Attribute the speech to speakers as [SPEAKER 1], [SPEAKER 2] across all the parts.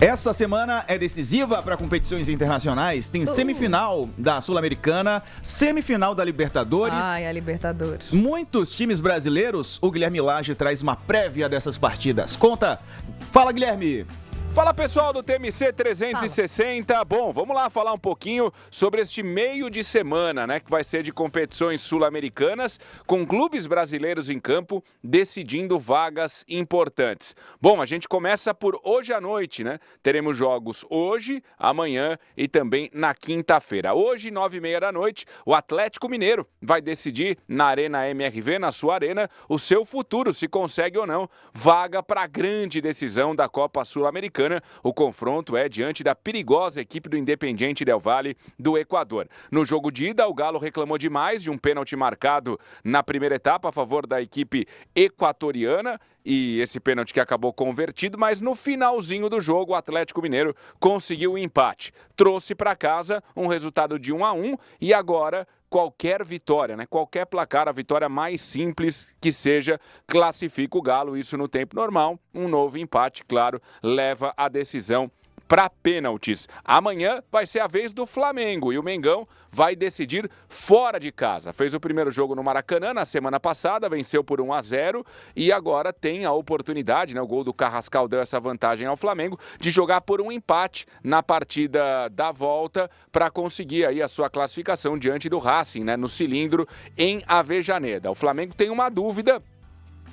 [SPEAKER 1] Essa semana é decisiva para competições internacionais. Tem semifinal da Sul-Americana, semifinal da Libertadores.
[SPEAKER 2] Ai, a Libertadores.
[SPEAKER 1] Muitos times brasileiros. O Guilherme Lage traz uma prévia dessas partidas. Conta. Fala, Guilherme.
[SPEAKER 3] Fala, pessoal do TMC 360. Bom, vamos lá falar um pouquinho sobre este meio de semana, né, que vai ser de competições sul-americanas, com clubes brasileiros em campo decidindo vagas importantes. Bom, a gente começa por hoje à noite, né? Teremos jogos hoje, amanhã e também na quinta-feira. Hoje, 9h30 da noite, o Atlético Mineiro vai decidir na Arena MRV, na sua arena, o seu futuro, se consegue ou não vaga para a grande decisão da Copa Sul-Americana. O confronto é diante da perigosa equipe do Independiente Del Valle do Equador. No jogo de ida, o Galo reclamou demais de um pênalti marcado na primeira etapa a favor da equipe equatoriana, e esse pênalti que acabou convertido, mas no finalzinho do jogo o Atlético Mineiro conseguiu o empate. Trouxe para casa um resultado de 1-1 e agora qualquer vitória, né? Qualquer placar, a vitória mais simples que seja, classifica o Galo, isso no tempo normal. Um novo empate, claro, leva a decisão para pênaltis. Amanhã vai ser a vez do Flamengo e o Mengão vai decidir fora de casa. Fez o primeiro jogo no Maracanã na semana passada, venceu por 1-0 e agora tem a oportunidade, né, o gol do Carrascal deu essa vantagem ao Flamengo, de jogar por um empate na partida da volta para conseguir aí a sua classificação diante do Racing, né, no Cilindro em Avejaneda. O Flamengo tem uma dúvida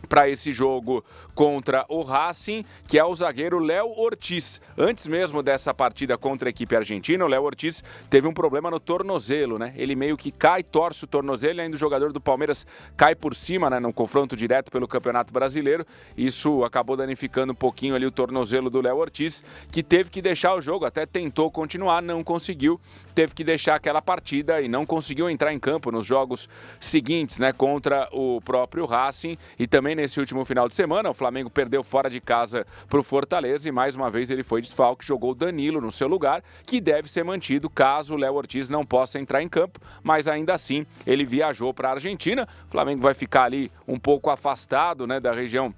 [SPEAKER 3] para esse jogo contra o Racing, que é o zagueiro Léo Ortiz. Antes mesmo dessa partida contra a equipe argentina, o Léo Ortiz teve um problema no tornozelo, né? Ele meio que cai, torce o tornozelo, e ainda o jogador do Palmeiras cai por cima, né, num confronto direto pelo Campeonato Brasileiro. Isso acabou danificando um pouquinho ali o tornozelo do Léo Ortiz, que teve que deixar o jogo, até tentou continuar, não conseguiu, teve que deixar aquela partida e não conseguiu entrar em campo nos jogos seguintes, né, contra o próprio Racing. E também nesse último final de semana, o Flamengo perdeu fora de casa para o Fortaleza e mais uma vez ele foi desfalque, jogou o Danilo no seu lugar, que deve ser mantido caso o Léo Ortiz não possa entrar em campo, mas ainda assim ele viajou para a Argentina. O Flamengo vai ficar ali um pouco afastado, né, da região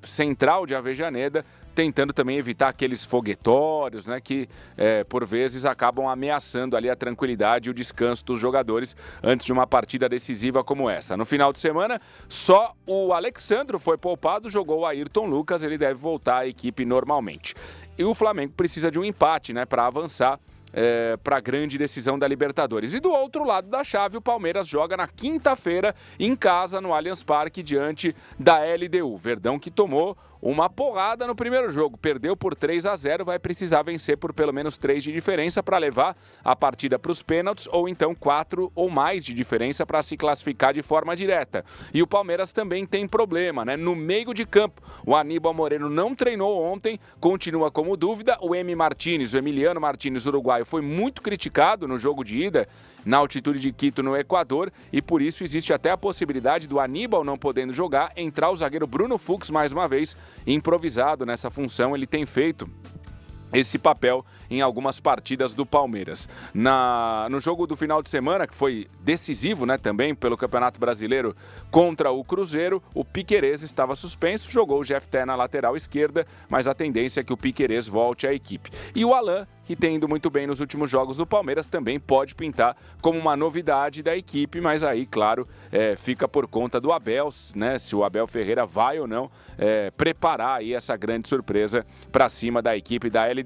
[SPEAKER 3] central de Avejaneda, tentando também evitar aqueles foguetórios, né, que por vezes acabam ameaçando ali a tranquilidade e o descanso dos jogadores antes de uma partida decisiva como essa. No final de semana, só o Alexandro foi poupado, jogou o Ayrton Lucas, ele deve voltar à equipe normalmente. E o Flamengo precisa de um empate, né, para avançar para a grande decisão da Libertadores. E do outro lado da chave, o Palmeiras joga na quinta-feira em casa no Allianz Parque diante da LDU. Verdão que tomou uma porrada no primeiro jogo, perdeu por 3-0, vai precisar vencer por pelo menos 3 de diferença para levar a partida para os pênaltis, ou então 4 ou mais de diferença para se classificar de forma direta. E o Palmeiras também tem problema, né? No meio de campo, o Aníbal Moreno não treinou ontem, continua como dúvida. O Emiliano Martínez, uruguaio, foi muito criticado no jogo de ida na altitude de Quito, no Equador, e por isso existe até a possibilidade do Aníbal não podendo jogar, entrar o zagueiro Bruno Fux mais uma vez, improvisado nessa função. Ele tem feito esse papel em algumas partidas do Palmeiras. No jogo do final de semana, que foi decisivo, né, também pelo Campeonato Brasileiro contra o Cruzeiro, o Piquerez estava suspenso, jogou o Jefté na lateral esquerda, mas a tendência é que o Piquerez volte à equipe. E o Alan, que tem ido muito bem nos últimos jogos do Palmeiras, também pode pintar como uma novidade da equipe, mas aí, claro, fica por conta do Abel, né, se o Abel Ferreira vai ou não preparar aí essa grande surpresa para cima da equipe da LDU.